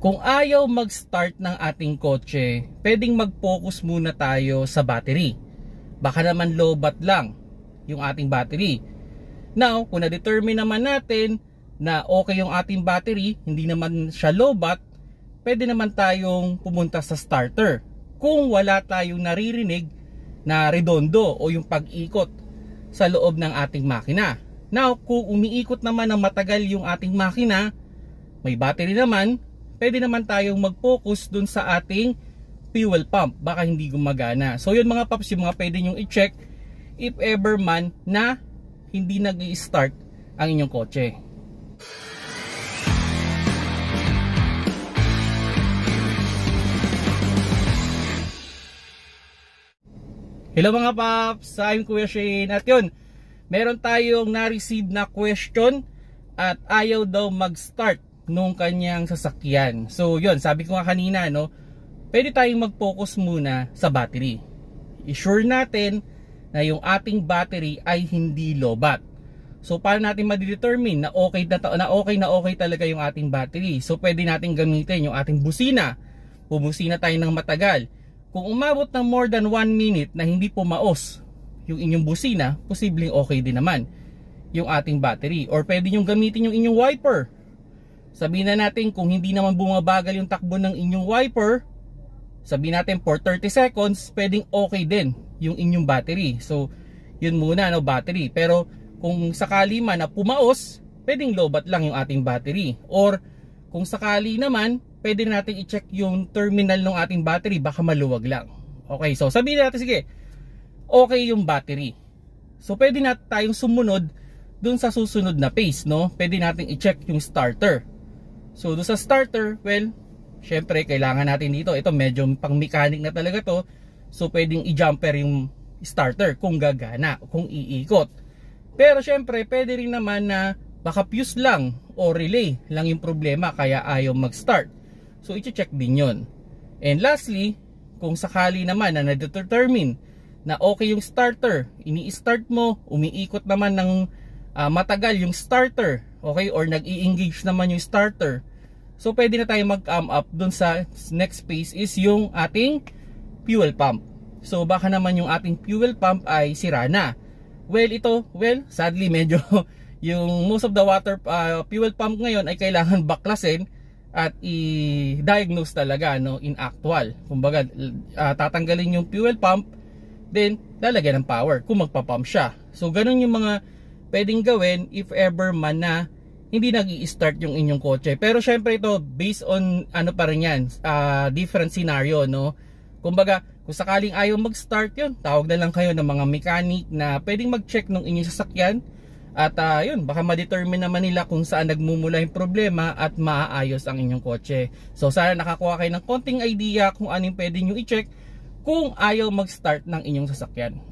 Kung ayaw mag-start ng ating kotse, pwedeng mag-focus muna tayo sa battery. Baka naman low-bat lang yung ating battery. Now, kung na-determine naman natin na okay yung ating battery, hindi naman siya low-bat, pwede naman tayong pumunta sa starter. Kung wala tayong naririnig na redondo o yung pag-ikot sa loob ng ating makina. Now, kung umiikot naman ng matagal yung ating makina, may battery naman, pwede naman tayong mag-focus dun sa ating fuel pump. Baka hindi gumagana. So yun mga paps, yung mga pwede nyong i-check if ever man na hindi nag-i-start ang inyong kotse. Hello mga paps, I'm Kuya Shane. At yun, meron tayong na-receive na question at ayaw daw mag-start nung kanyang sasakyan. So yun, sabi ko nga kanina, no, pwede tayong mag-focus muna sa battery. I-sure natin na yung ating battery ay hindi low-bat. So paano natin ma-determine na okay talaga yung ating battery? So pwede natin gamitin yung ating busina. Bumusina tayo ng matagal. Kung umabot ng more than 1 minute na hindi pumaos yung inyong busina, posibleng okay din naman yung ating battery. Or pwede nyo gamitin yung inyong wiper. Sabihin na natin kung hindi naman bumabagal yung takbo ng inyong wiper, sabihin natin for 30 seconds, pwedeng okay din yung inyong battery. So, yun muna, no, battery. Pero kung sakali man na pumaos, pwedeng low-bat lang yung ating battery. Or kung sakali naman, pwede natin i-check yung terminal ng ating battery, baka maluwag lang. Okay, so sabihin natin, sige, okay yung battery. So, pwede natin tayong sumunod dun sa susunod na phase, no? Pwede natin i-check yung starter. So, doon sa starter, well, syempre, kailangan natin dito. Ito, medyo pang mechanic na talaga to. So, pwedeng i-jumper yung starter kung gagana, kung iikot. Pero, syempre, pwede rin naman na baka fuse lang o relay lang yung problema kaya ayaw mag-start. So, i-check din yun. And lastly, kung sakali naman na na-determine na okay yung starter, ini-start mo, umiikot naman ng matagal yung starter, okay, or nag-i-engage naman yung starter, so pwede na tayo mag-come up dun sa next phase is yung ating fuel pump. So baka naman yung ating fuel pump ay sira na. Well, sadly medyo yung most of the fuel pump ngayon ay kailangan baklasin at i-diagnose talaga, no, in actual. Kumbaga, tatanggalin yung fuel pump, then lalagyan ng power kung magpa-pump siya. So ganun yung mga pwedeng gawin if ever man na hindi nag-i-start yung inyong kotse. Pero syempre ito, based on ano pa rin yan, different scenario, no? Kumbaga, kung sakaling ayaw mag-start yun, tawag na lang kayo ng mga mechanic na pwedeng mag-check ng inyong sasakyan. At yun, baka ma-determine naman nila kung saan nagmumula yung problema at maaayos ang inyong kotse. So sana nakakuha kayo ng konting idea kung anong pwede nyo i-check kung ayaw mag-start ng inyong sasakyan.